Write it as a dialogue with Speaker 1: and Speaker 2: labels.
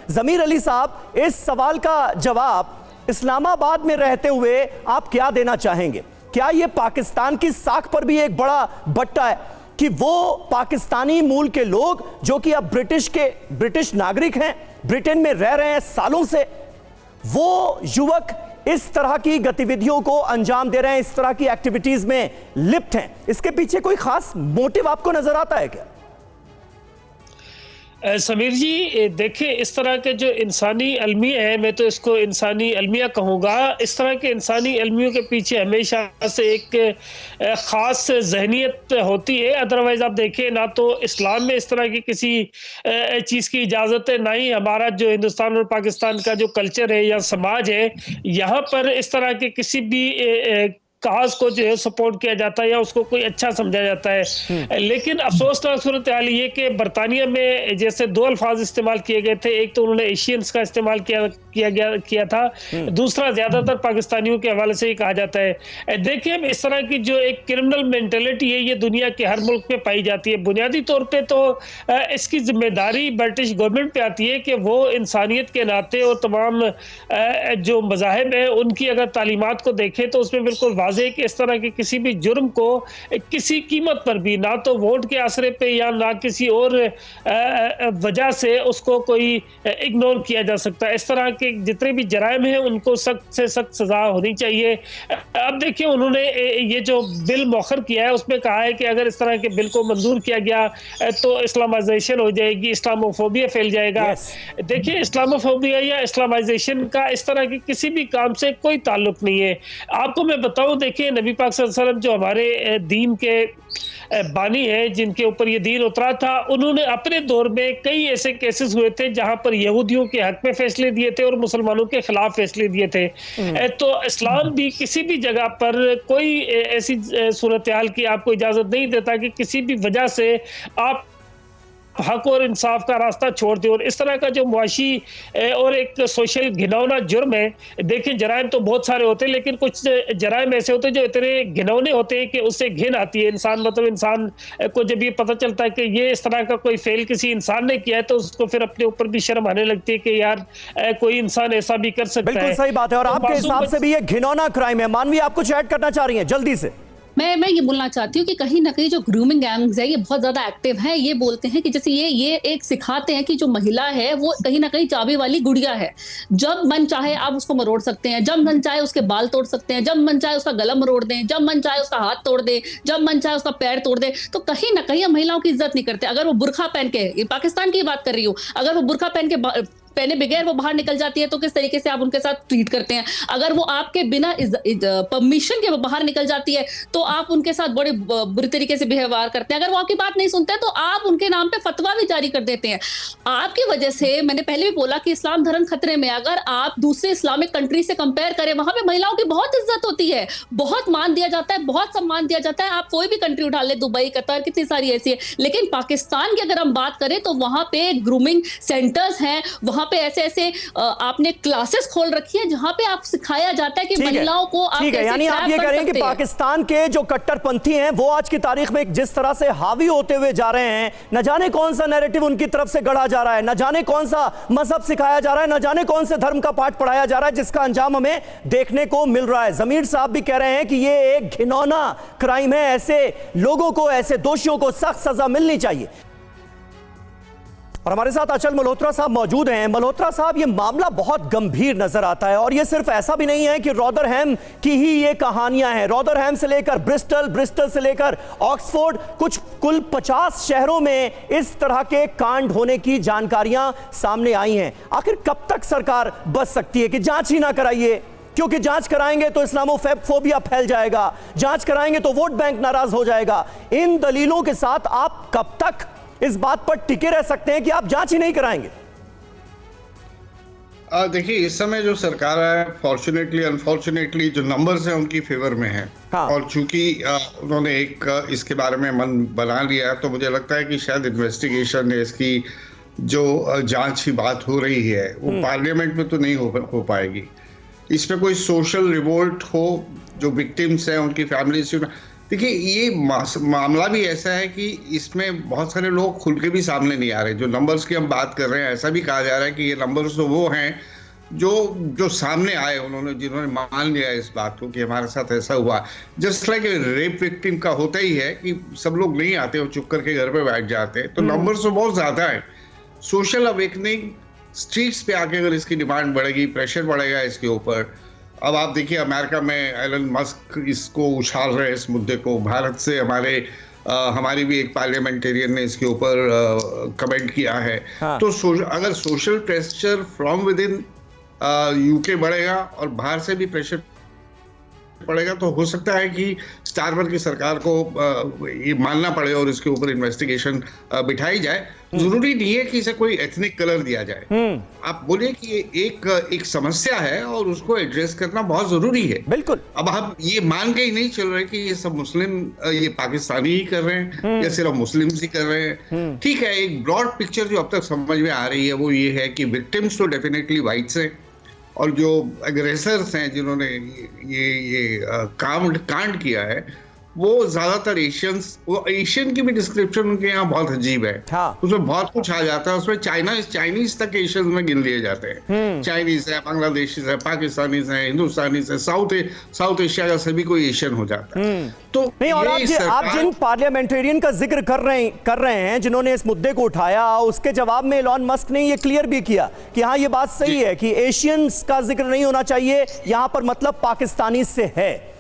Speaker 1: जमीर अली साहब, इस सवाल का जवाब इस्लामाबाद में रहते हुए आप क्या देना चाहेंगे? क्या यह पाकिस्तान की साख पर भी एक बड़ा बट्टा है कि वो पाकिस्तानी मूल के लोग जो कि अब ब्रिटिश नागरिक हैं, ब्रिटेन में रह रहे हैं सालों से, वो युवक इस तरह की गतिविधियों को अंजाम दे रहे हैं, इस तरह की एक्टिविटीज में लिप्त हैं? इसके पीछे कोई खास मोटिव आपको नजर आता है क्या?
Speaker 2: समीर जी, देखिए, इस तरह के जो इंसानी अलमिया है, मैं तो इसको इंसानी अलमिया कहूँगा, इस तरह के इंसानी अलमियों के पीछे हमेशा से एक ख़ास जहनीत होती है। अदरवाइज़ आप देखें, ना तो इस्लाम में इस तरह की किसी चीज़ की इजाज़त है, ना ही हमारा जो हिंदुस्तान और पाकिस्तान का जो कल्चर है या समाज है, यहाँ पर इस तरह के किसी भी काज को जो है सपोर्ट किया जाता है या उसको कोई अच्छा समझा जाता है। लेकिन अफसोसनाक सूरत हाल ये कि बरतानिया में जैसे दो अल्फाज इस्तेमाल किए गए थे, एक तो उन्होंने एशियंस का इस्तेमाल किया था, दूसरा ज्यादातर पाकिस्तानियों के हवाले से ही कहा जाता है। देखिए, इस तरह की जो एक क्रिमिनल मेंटेलिटी है, ये दुनिया के हर मुल्क में पाई जाती है। बुनियादी तौर पे तो इसकी जिम्मेदारी ब्रिटिश गवर्नमेंट पे आती है कि वो इंसानियत के नाते और तमाम जो मज़ाहिब है उनकी अगर तालीमात को देखें तो उसमें बिल्कुल वाज़ेह कि इस तरह के किसी भी जुर्म को किसी कीमत पर भी, ना तो वोट के आसरे पे या ना किसी और वजह से उसको कोई इग्नोर किया जा सकता है। इस तरह के जितने भी जराइम हैं उनको सख्त से सख्त सजा होनी चाहिए। अब देखिए, उन्होंने ये जो बिल मौखर किया है उसमें कहा है कि अगर इस तरह के बिल को मंजूर किया गया तो इस्लामाइजेशन हो जाएगी, इस्लामोफोबिया फैल जाएगा। देखिए, इस्लामोफोबिया या इस्लामाइजेशन का इस तरह के किसी भी काम से कोई ताल्लुक नहीं है। आपको मैं बताऊं, देखिए, नबी पाक सल्लल्लाहु अलैहि वसल्लम जो हमारे दीन के बानी है, जिनके ऊपर ये दीन उतरा था, उन्होंने अपने दौर में कई ऐसे केसेस हुए थे जहां पर यहूदियों के हक में फैसले दिए थे और मुसलमानों के खिलाफ फैसले दिए थे। तो इस्लाम भी किसी भी जगह पर कोई ऐसी सूरत हाल की आपको इजाजत नहीं देता कि किसी भी वजह से आप हक और इंसाफ का रास्ता छोड़ दे। और इस तरह का जो मुआशी और एक सोशल घिनौना जुर्म है, देखिए, जराइम तो बहुत सारे होते हैं लेकिन कुछ जराइम ऐसे होते हैं जो इतने घिनौने होते हैं कि उससे घिन आती है। इंसान को जब ये पता चलता है कि ये इस तरह का कोई फेल किसी इंसान ने किया है तो उसको फिर अपने ऊपर भी शर्म आने लगती है कि यार कोई इंसान ऐसा भी कर सकता है।
Speaker 1: बिल्कुल सही बात है। और आपके हिसाब से भी ये घिनौना क्राइम है। मानवी, आप कुछ ऐड करना चाह रही हैं जल्दी से?
Speaker 3: मैं ये बोलना चाहती हूँ कि कहीं ना कहीं जो ग्रूमिंग गैंग्स है ये बहुत ज्यादा एक्टिव है। ये बोलते हैं कि जैसे ये एक सिखाते हैं कि जो महिला है वो कहीं ना कहीं चाबी वाली गुड़िया है, जब मन चाहे आप उसको मरोड़ सकते हैं, जब मन चाहे उसके बाल तोड़ सकते हैं, जब मन चाहे उसका गला मरोड़ दें, जब मन चाहे उसका हाथ तोड़ दें, जब मन चाहे उसका पैर तोड़ दे। तो कहीं ना कहीं हम महिलाओं की इज्जत नहीं करते। अगर वो बुरखा पहन के, पाकिस्तान की बात कर रही हूँ, अगर वो बुरखा पहने बगैर वो बाहर निकल जाती है तो किस तरीके से आप उनके साथ ट्रीट करते हैं। अगर वो आपके बिना परमिशन के बाहर निकल जाती है तो आप उनके साथ बड़े बुरी तरीके से व्यवहार करते हैं। अगर वो आपकी बात नहीं सुनते तो आप उनके नाम पे फतवा भी जारी कर देते हैं। आपकी वजह से, मैंने पहले भी बोला कि इस्लाम धर्म खतरे में। अगर आप दूसरे इस्लामिक कंट्री से कंपेयर करें, वहां पे महिलाओं की बहुत इज्जत होती है, बहुत मान दिया जाता है, बहुत सम्मान दिया जाता है। आप कोई भी कंट्री उठा ले, दुबई, कतर, कितनी सारी ऐसी है। लेकिन पाकिस्तान की अगर हम बात करें तो वहां पे ग्रूमिंग सेंटर्स हैं, वहां पे ऐसे आपने क्लासेस खोल रखी है जहां पे आप सिखाया जाता है कि महिलाओं को आप कैसे,
Speaker 1: यानी आप ये कह रहे हैं कि पाकिस्तान के जो कट्टरपंथी हैं वो आज की तारीख में जिस तरह से हावी होते हुए जा रहे हैं, न जाने कौन सा नैरेटिव उनकी तरफ से गढ़ा जा रहा है, न जाने कौन सा मजहब सिखाया जा रहा है, न जाने कौन से धर्म का पाठ पढ़ाया जा रहा है, जिसका अंजाम हमें देखने को मिल रहा है। जमीर साहब भी कह रहे हैं कि ये एक घिनौना क्राइम है, ऐसे लोगों को, ऐसे दोषियों को सख्त सजा मिलनी चाहिए। और हमारे साथ अचल मल्होत्रा साहब मौजूद हैं। मल्होत्रा साहब, ये मामला बहुत गंभीर नजर आता है और ये सिर्फ ऐसा भी नहीं है कि रॉदरहैम की ही ये कहानियां हैं। रॉदरहैम से लेकर ब्रिस्टल से लेकर ऑक्सफोर्ड, कुल 50 शहरों में इस तरह के कांड होने की जानकारियां सामने आई हैं। आखिर कब तक सरकार बच सकती है कि जांच ही ना कराइए, क्योंकि जांच कराएंगे तो इस्लामोफोबिया फैल जाएगा, जांच कराएंगे तो वोट बैंक नाराज हो जाएगा। इन दलीलों के साथ आप कब तक इस बात पर टिके रह सकते हैं कि आप जांच ही नहीं कराएंगे?
Speaker 4: देखिए, इस समय जो सरकार है, फॉर्चुनेटली अनफॉर्चुनेटली जो नंबर्स हैं उनकी फेवर में है। हाँ। और चूंकि उन्होंने एक इसके बारे में मन बना लिया है तो मुझे लगता है कि शायद इन्वेस्टिगेशन, इसकी जो जांच की बात हो रही है वो पार्लियामेंट में तो नहीं हो पाएगी। इसमें कोई सोशल रिवोल्ट हो, जो विक्टिम्स हैं उनकी फैमिली से, देखिए, ये मामला भी ऐसा है कि इसमें बहुत सारे लोग खुल के भी सामने नहीं आ रहे। जो नंबर्स की हम बात कर रहे हैं, ऐसा भी कहा जा रहा है कि ये नंबर्स तो वो हैं जो सामने आए, जिन्होंने मान लिया इस बात को कि हमारे साथ ऐसा हुआ। जस्ट लाइक रेप विक्टिम का होता ही है कि सब लोग नहीं आते और चुप करके घर पे बैठ जाते हैं, तो नंबर्स तो बहुत ज्यादा है। सोशल अवेकनिंग, स्ट्रीट्स पे आके अगर इसकी डिमांड बढ़ेगी, प्रेशर बढ़ेगा इसके ऊपर। अब आप देखिए, अमेरिका में एलन मस्क इसको उछाल रहे हैं, इस मुद्दे को। भारत से हमारी भी एक पार्लियामेंटेरियन ने इसके ऊपर कमेंट किया है। हाँ। तो अगर social pressure from with in UK बढ़ेगा और बाहर से भी प्रेशर पड़ेगा, तो हो सकता है कि स्टारमर की सरकार को ये मानना पड़े और इसके ऊपर इन्वेस्टिगेशन बिठाई जाए। जरूरी नहीं है कि इसे कोई एथनिक कलर दिया जाए। आप बोलिए कि एक समस्या है और उसको एड्रेस करना बहुत जरूरी है।
Speaker 1: बिल्कुल।
Speaker 4: अब हम ये मान के ही नहीं चल रहे कि ये सब मुस्लिम, ये पाकिस्तानी ही कर रहे हैं या सिर्फ मुस्लिम ही कर रहे हैं। ठीक है, एक ब्रॉड पिक्चर जो अब तक समझ में आ रही है वो ये है कि विक्टिम्स तो डेफिनेटली वाइट्स हैं, और जो एग्रेसर्स हैं जिन्होंने ये कांड किया है वो ज्यादातर एशियन की भी डिस्क्रिप्शन उनके यहाँ बहुत अजीब है। हाँ। उसमें बहुत कुछ आ जाता है, उसमें चाइनीज तक एशियन में गिन लिए जाते हैं। चाइनीज है, बांग्लादेशीज है, पाकिस्तानीज है, हिंदुस्तानीज है, साउथ एशिया का सभी कोई एशियन हो जाता है। तो
Speaker 1: नहीं, और आप जिन पार्लियामेंटेरियन का जिक्र कर रहे हैं जिन्होंने इस मुद्दे को उठाया, उसके जवाब में एलन मस्क ने ये क्लियर भी किया कि हाँ, ये बात सही है कि एशियंस का जिक्र नहीं होना चाहिए, यहां पर मतलब पाकिस्तानी से है।